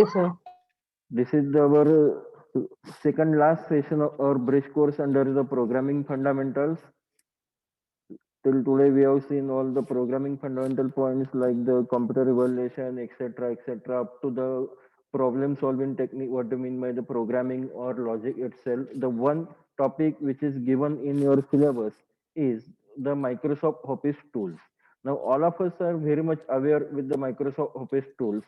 Okay, sir. This is our second last session of our bridge course under the programming fundamentals. Till today, we have seen all the programming fundamental points like the computer evaluation, etc., up to the problem solving technique. What do you mean by the programming or logic itself? The one topic which is given in your syllabus is the Microsoft Office tools. Now, all of us are very much aware with the Microsoft Office tools.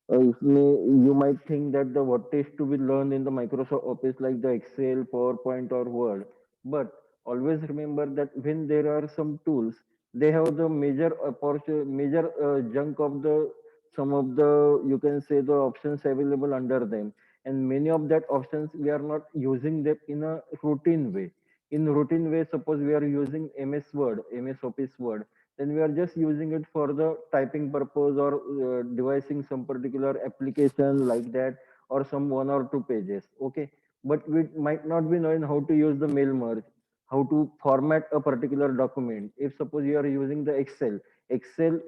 You might think that the what is to be learned in the Microsoft Office like the Excel, PowerPoint, or Word, but always remember that when there are some tools, they have the major opportunity, major chunk of the some of the you can say the options available under them, and many of that options we are not using them in a routine way. In routine way, suppose we are using MS Word, MS Office Word, then we are just using it for the typing purpose or devising some particular application like that or some 1 or 2 pages, okay, but we might not be knowing how to use the mail merge, how to format a particular document. If suppose you are using the Excel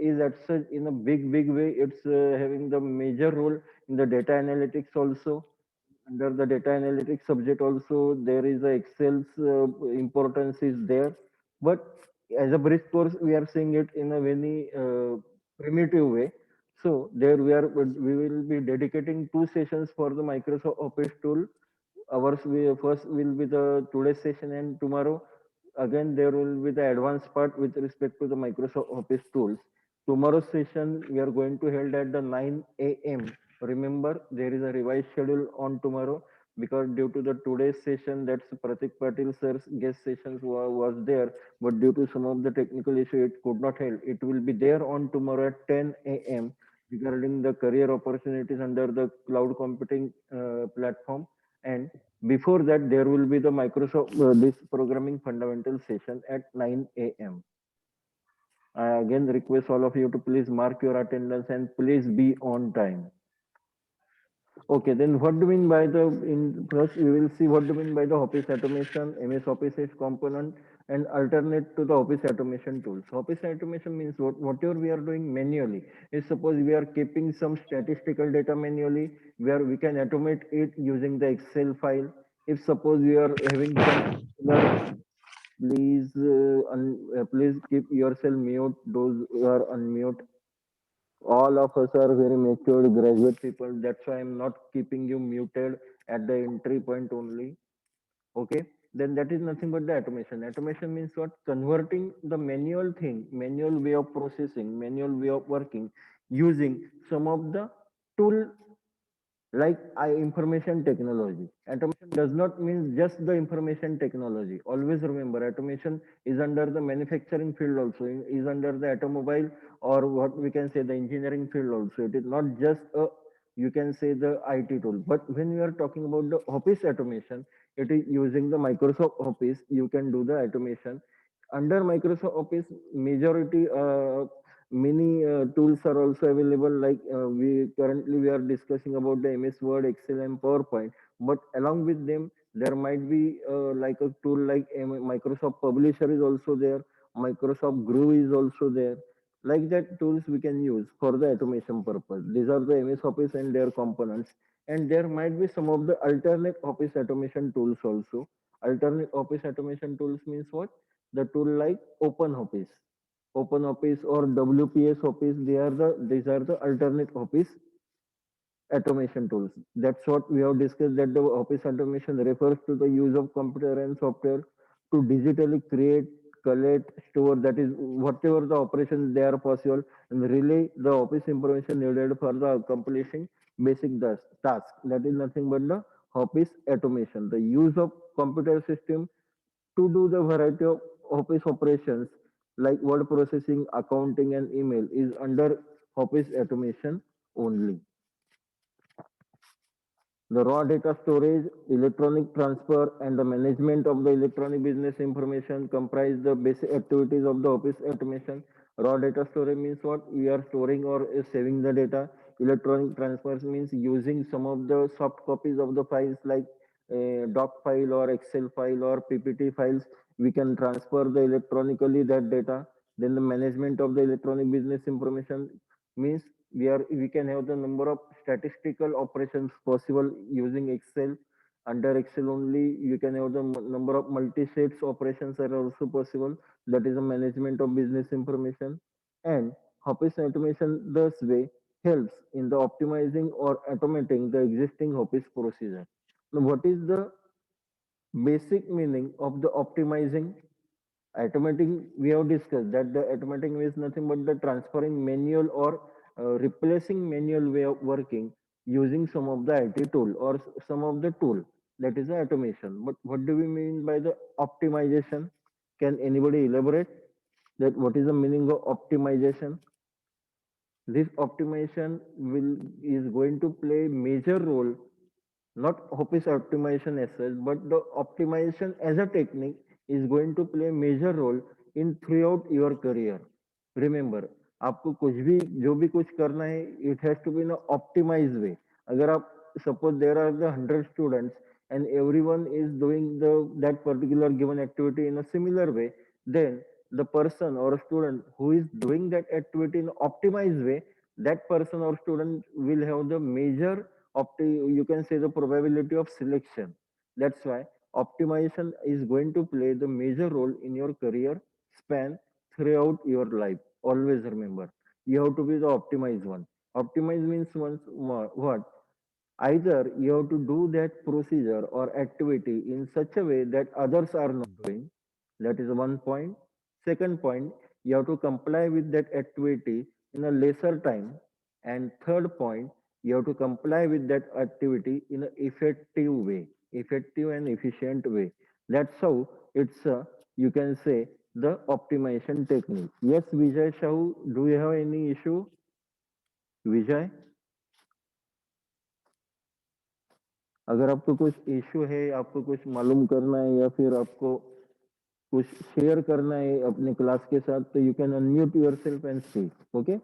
is at such in a big way, it's having the major role in the data analytics also. Under the data analytics subject also there is a Excel's importance is there, but as a bridge course we are seeing it in a very primitive way. So there we will be dedicating 2 sessions for the Microsoft Office tool. Ours we first will be the today's session, and tomorrow again there will be the advanced part with respect to the Microsoft Office tools. Tomorrow's session we are going to held at the 9 a.m. Remember, there is a revised schedule on tomorrow because due to the today's session, that's Pratik Patil sir's guest sessions was there, but due to some of the technical issue, it could not held. It will be there on tomorrow at 10 a.m. regarding the career opportunities under the cloud computing platform. And before that, there will be the Microsoft this programming fundamental session at 9 a.m. I again request all of you to please mark your attendance and please be on time. Okay, then what do you mean by the in first we will see what do you mean by the Office automation, MS Office is component and alternate to the Office automation tools. Office automation means whatever we are doing manually. If suppose we are keeping some statistical data manually, where we can automate it using the Excel file. If suppose we are having some particular, please please keep yourself mute. Those who are unmute, all of us are very matured graduate people. That's why I'm not keeping you muted at the entry point only. Okay. Then that is nothing but the automation. Automation means what? Converting the manual thing, manual way of processing, manual way of working using some of the tool like information technology. Automation does not mean just the information technology. Always remember, automation is under the manufacturing field also, is under the automobile or what we can say the engineering field also. It is not just a you can say the IT tool. But when we are talking about the office automation, it is using the Microsoft Office. You can do the automation under Microsoft Office. Majority many tools are also available like we are discussing about the MS Word, Excel, and PowerPoint, but along with them there might be like a tool like Microsoft Publisher is also there, Microsoft Groove is also there. Like that tools we can use for the automation purpose. These are the MS Office and their components, and there might be some of the alternate office automation tools also. Alternate office automation tools means what? The tool like Open Office or WPS Office, these are the alternate office automation tools. That's what we have discussed, that the office automation refers to the use of computer and software to digitally create, collect, store, that is whatever the operations they are possible, and relay the office information needed for the accomplishing basic task. That is nothing but the office automation. The use of computer system to do the variety of office operations like word processing, accounting, and email is under office automation only. The raw data storage, electronic transfer, and the management of the electronic business information comprise the basic activities of the office automation. Raw data storage means what? We are storing or saving the data. Electronic transfers means using some of the soft copies of the files like a doc file or Excel file or PPT files. We can transfer the electronically that data. Then the management of the electronic business information means We can have the number of statistical operations possible using Excel. Under Excel only, you can have the number of multi-sets operations are also possible. That is the management of business information. And Office automation thus way helps in the optimizing or automating the existing Office procedure. Now, what is the basic meaning of the optimizing? Automating, we have discussed that the automating is nothing but the transferring manual or replacing manual way of working using some of the IT tool or some of the tool. That is the automation. But what do we mean by the optimization? Can anybody elaborate that what is the meaning of optimization? This optimization will is going to play major role, not office optimization as such, but the optimization as a technique is going to play a major role in throughout your career. Remember, आपको कुछ भी जो भी कुछ करना है, it has to be in a optimized way. अगर आप suppose there are the 100 students and everyone is doing the that particular given activity in a similar way, then the person or a student who is doing that activity in optimized way, that person or student will have the major you can say the probability of selection. That's why optimization is going to play the major role in your career span throughout your life. Always remember, you have to be the optimized one. Optimize means once what? Either you have to do that procedure or activity in such a way that others are not doing. That is one point. Second point, you have to comply with that activity in a lesser time. And third point, you have to comply with that activity in an effective way, effective and efficient way. That's how it's a, you can say, the optimization technique. Yes, Vijay Shahu, do you have any issue? Vijay, अगर आपको कुछ issue है, आपको कुछ मालूम करना है या फिर आपको कुछ शेयर करना है अपने क्लास के साथ, तो you can unmute yourself and speak. Okay.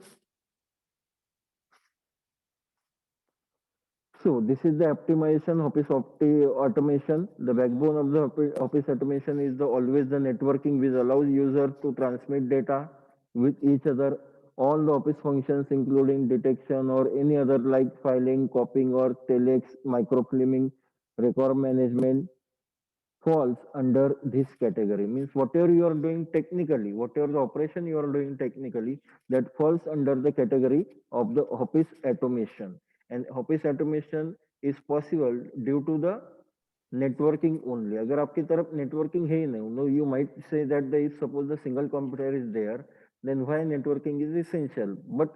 So this is the optimization automation. The backbone of the office automation is the always the networking which allows user to transmit data with each other. All the office functions including detection or any other like filing, copying or telex, microfilming, record management falls under this category. Means whatever you are doing technically, whatever the operation you are doing technically, that falls under the category of the office automation. And office automation is possible due to the networking only. अगर आपकी तरफ networking है ही नहीं, no, you might say that the, if suppose the single computer is there, then why networking is essential. But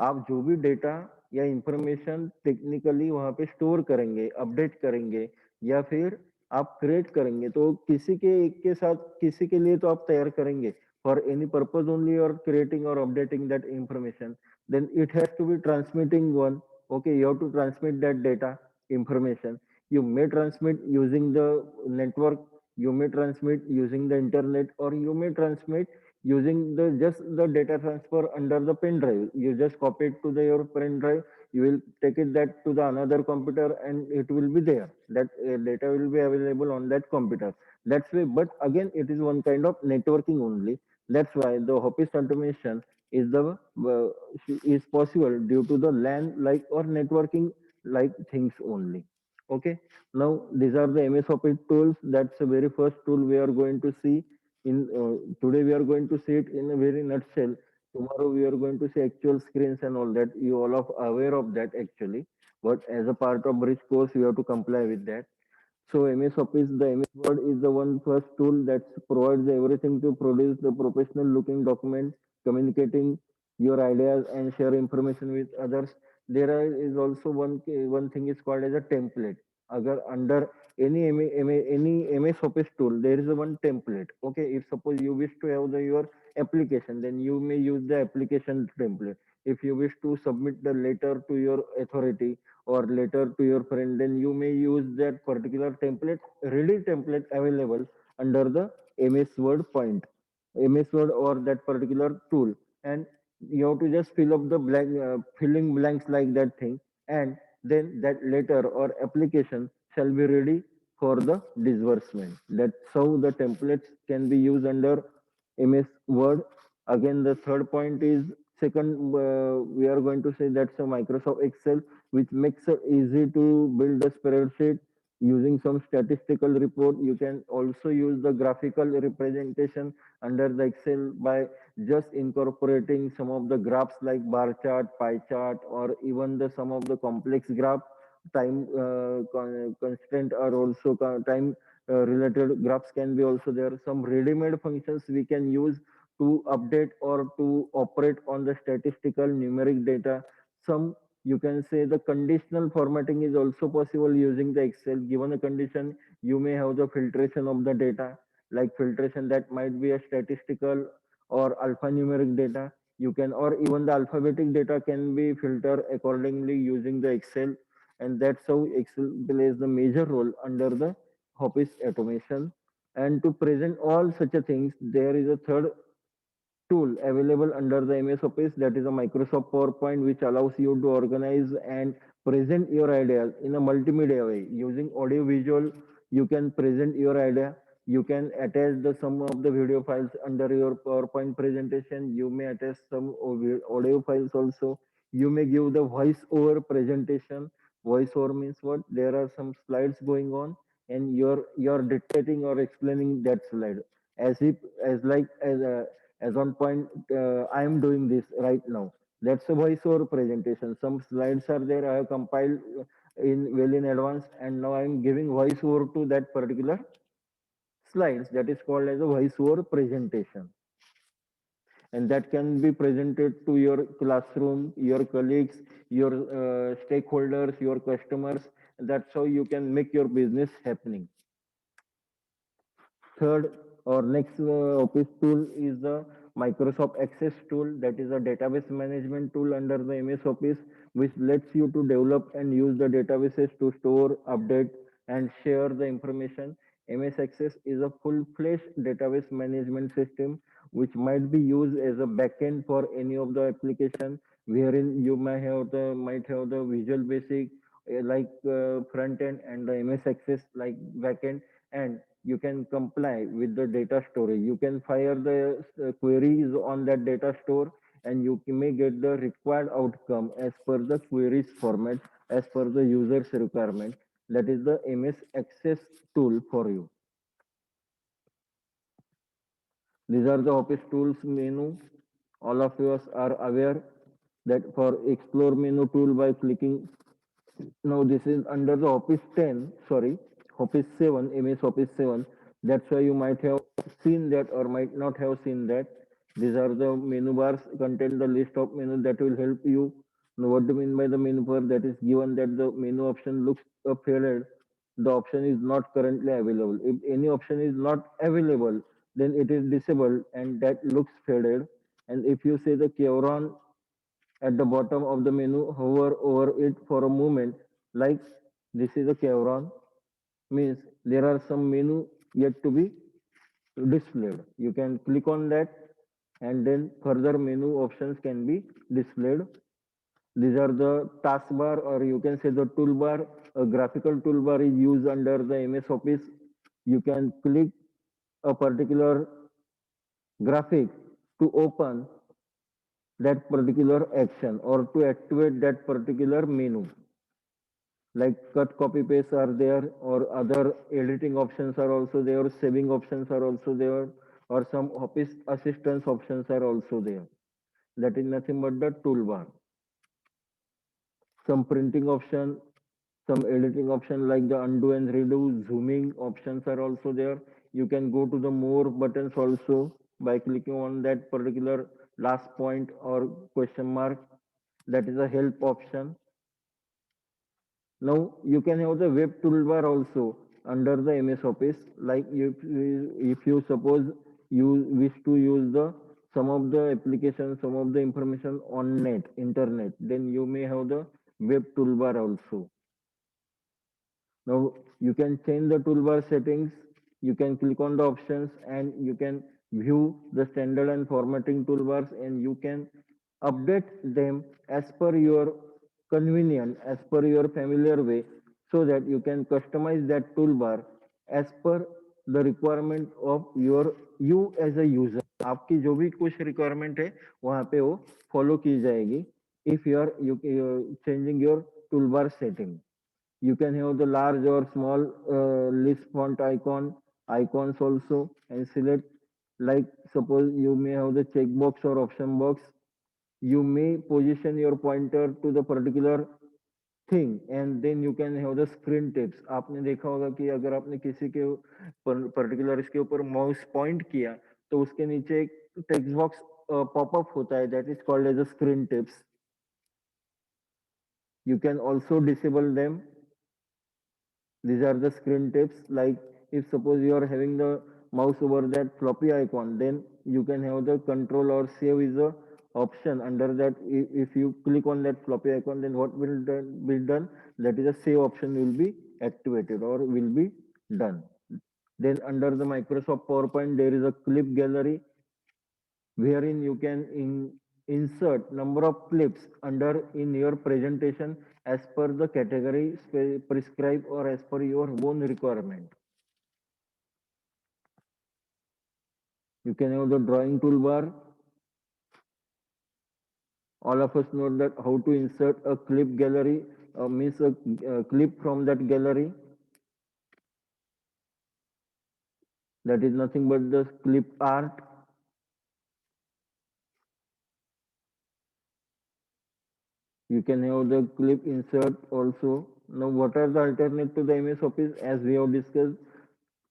आप जो भी data या information technically वहां पे स्टोर करेंगे, अपडेट करेंगे या फिर आप क्रिएट करेंगे, तो किसी के एक के साथ किसी के लिए तो आप तैयार करेंगे फॉर एनी पर्पज ओनली और क्रिएटिंग और updating that information. Then it has to be transmitting one. Okay, you have to transmit that data information. You may transmit using the network, you may transmit using the internet, or you may transmit using the just the data transfer under the pen drive. You just copy it to the your pen drive, you will take it that to the another computer and it will be there, that data will be available on that computer. That's why, but again it is one kind of networking only. That's why the office automation is the is possible due to the LAN like or networking like things only. Okay, now these are the MS Office tools. That's the very first tool we are going to see in today. We are going to see it in a very nutshell. Tomorrow we are going to see actual screens and all that. You all are aware of that actually, but as a part of bridge course, you have to comply with that. So MS Office, the MS Word is the one first tool that provides everything to produce the professional looking document, communicating your ideas and share information with others. Is also one thing is called as a template. Agar under any MS Office tool, there is a one template. Okay, if suppose you wish to have your application, then you may use the application template. If you wish to submit the letter to your authority or letter to your friend, then you may use that particular template, ready template available under the MS Word point, MS Word or that particular tool. And you have to just fill up the blank, filling blanks like that thing, and then that letter or application shall be ready for the disbursement. That's how the templates can be used under MS Word. Again, the third point is Second, we are going to say that's a Microsoft Excel, which makes it easy to build a spreadsheet using some statistical report. You can also use the graphical representation under the Excel by just incorporating some of the graphs like bar chart, pie chart, or even the some of the complex graph. Time constraint are also time related graphs can be also there. Some ready-made functions we can use to update or to operate on the statistical numeric data. Some, you can say, the conditional formatting is also possible using the Excel. Given a condition, you may have the filtration of the data, like filtration that might be a statistical or alphanumeric data. You can, or even the alphabetic data can be filtered accordingly using the Excel. And that's how Excel plays the major role under the Office automation. And to present all such a things, there is a third tool available under the MS Office, that is a Microsoft PowerPoint, which allows you to organize and present your ideas in a multimedia way. Using audio visual, you can present your idea. You can attach the some of the video files under your PowerPoint presentation. You may attach some audio files also. You may give the voice over presentation. Voice over means what? There are some slides going on, and you're dictating or explaining that slide as if as on point, I am doing this right now. That's a voice over presentation. Some slides are there, I have compiled in well in advance, and now I am giving voice over to that particular slides. That is called as a voice over presentation, and that can be presented to your classroom, your colleagues, your stakeholders, your customers. That's how you can make your business happening. Third or next Office tool is the Microsoft Access tool, that is a database management tool under the MS Office, which lets you to develop and use the databases to store, update, and share the information. MS Access is a full-fledged database management system which might be used as a backend for any of the application, wherein you might have the Visual Basic like front end, and the MS Access like backend, and you can comply with the data storage. You can fire the queries on that data store, and you may get the required outcome as per the queries format, as per the user's requirement. That is the MS Access tool for you. These are the Office tools menu. All of us are aware that for explore menu tool by clicking. Now this is under the Office 10, sorry, Office 7, MS Office 7. That's why you might have seen that or might not have seen that. These are the menu bars contain the list of menu that will help you. Now what do you mean by the menu bar? That is given that the menu option looks faded. The option is not currently available. If any option is not available, then it is disabled and that looks faded. And if you say the chevron at the bottom of the menu, hover over it for a moment, like this is a chevron, means there are some menu yet to be displayed. You can click on that, and then further menu options can be displayed. These are the taskbar, or you can say the toolbar. A graphical toolbar is used under the MS Office. You can click a particular graphic to open that particular action or to activate that particular menu, like cut copy paste are there, or other editing options are also there, saving options are also there, or some office assistance options are also there. That is nothing but the toolbar. Some printing option, some editing option like the undo and redo, zooming options are also there. You can go to the more buttons also by clicking on that particular last point or question mark. That is a help option. Now you can have the web toolbar also under the MS Office. Like if you suppose you wish to use the some of the applications, some of the information on internet, then you may have the web toolbar also. Now you can change the toolbar settings. You can click on the options and you can view the standard and formatting toolbars, and you can update them as per your convenience, as per your familiar way, so that you can customize that toolbar as per the requirement of you as a user. आपकी जो भी कुछ requirement है वहां पे वो follow की जाएगी if you changing your toolbar setting. You can have the large or small list font icons also, and select, like suppose you may have the checkbox or option box. You may position your pointer to the particular thing, and then you can have the screen tips. आपने देखा होगा कि अगर आपने किसी के particular इसके ऊपर माउस पॉइंट किया तो उसके नीचे एक टेक्स्ट बॉक्स पॉपअप होता है, that is called as a screen tips. You can also disable them. These are the screen tips. Like if suppose you are having the mouse over that floppy icon, then you can have the control or save is a option under that. If you click on that floppy icon, then what will be done? That is a save option will be activated or will be done. Then under the Microsoft PowerPoint, there is a clip gallery wherein you can insert number of clips under in your presentation as per the category prescribed or as per your own requirement. You can have the drawing toolbar. All of us know that how to insert a clip gallery, means a clip from that gallery. That is nothing but the clip art. You can have the clip insert also. Now, what are the alternate to the MS Office? As we have discussed,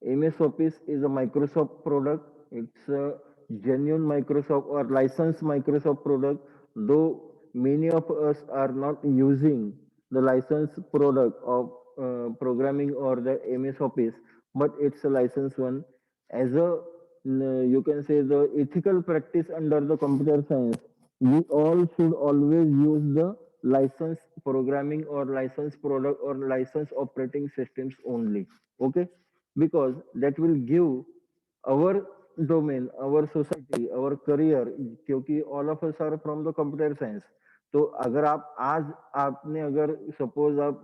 MS Office is a Microsoft product. It's a genuine Microsoft or licensed Microsoft product, though many of us are not using the licensed product of programming or the MS Office, but it's a licensed one. As a you can say the ethical practice under the computer science, we all should always use the licensed programming or licensed product or licensed operating systems only. Okay, because that will give our domain, our society, our career, क्योंकि all of us are from the computer science. तो अगर आप आज आपने अगर suppose आप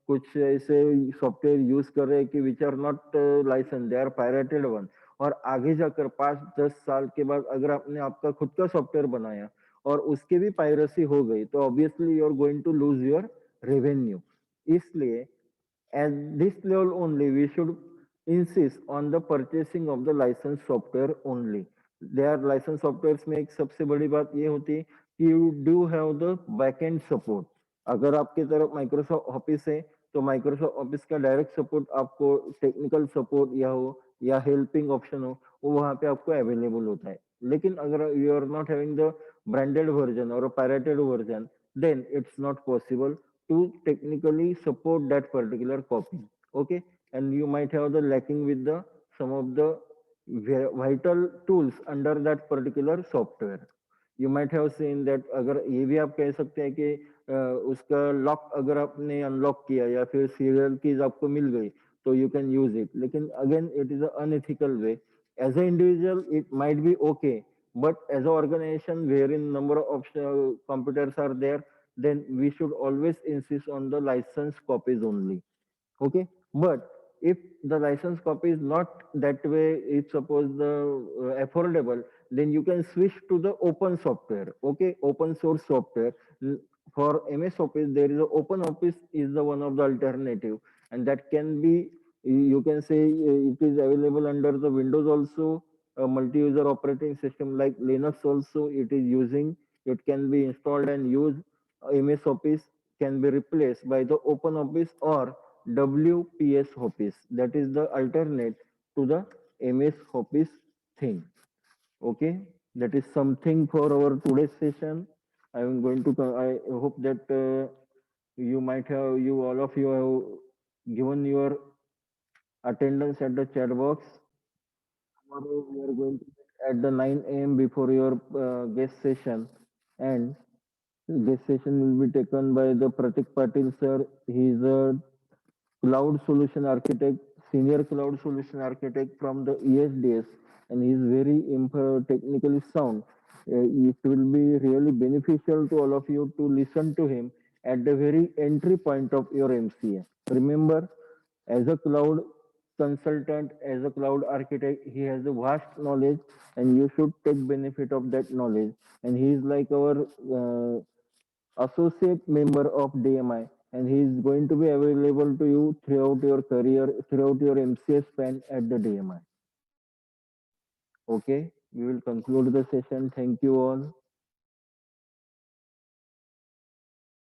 कुछ ऐसे सॉफ्टवेयर यूज कर रहे हैं कि which are not license, they are pirated one, और आगे जाकर 5-10 साल के बाद अगर आपने आपका खुद का सॉफ्टवेयर बनाया और उसके भी पायरेसी हो गई, तो obviously you are going to lose your revenue. इसलिए at this level only, we should insist on the purchasing of the licensed software only. Their licensed softwares में एक सबसे बड़ी बात ये होती है कि you do have the backend support. अगर आपकी तरफ माइक्रोसॉफ्ट ऑफिस है तो माइक्रोसॉफ्ट ऑफिस का डायरेक्ट सपोर्ट आपको, टेक्निकल सपोर्ट या हो या हेल्पिंग ऑप्शन हो, वो वहां पे आपको अवेलेबल होता है. लेकिन अगर you are not having the branded version और pirated version, then it's not possible to technically support that particular copy. Okay, and you might have the lacking with the some of the vital tools under that particular software. You might have seen that, अगर ये भी आप कह सकते हैं कि उसका lock अगर आपने अनलॉक किया या फिर सीरियल कीज आपको मिल गई तो यू कैन यूज इट, लेकिन again it is unethical way. As a individual it might be okay, but as an organization wherein number of computers are there, then we should always insist on the license copies only. Okay, but if the license copy is not that way, if suppose the affordable, then you can switch to the open software. Okay, open source software. For MS Office there is a open office is the one of the alternative, and that can be, you can say, it is available under the Windows also, a multi-user operating system like Linux also it is using. It can be installed and used. MS Office can be replaced by the open office or WPS Office. That is the alternate to the MS Office thing. Okay, that is something for our today's session. I am going to. I hope that you might have, you all of you have given your attendance at the chat box. Tomorrow we are going to meet at the 9 a.m. before your guest session, and this session will be taken by the Pratik Patil sir. He is a cloud solution architect, senior cloud solution architect from the ESDS, and he is very technically sound. It will be really beneficial to all of you to listen to him at the very entry point of your MCA. Remember, as a cloud consultant, as a cloud architect, he has a vast knowledge, and you should take benefit of that knowledge. And he is like our associate member of DMI, and he is going to be available to you throughout your career, throughout your MCA span at the DMI. Okay, we will conclude the session. Thank you all.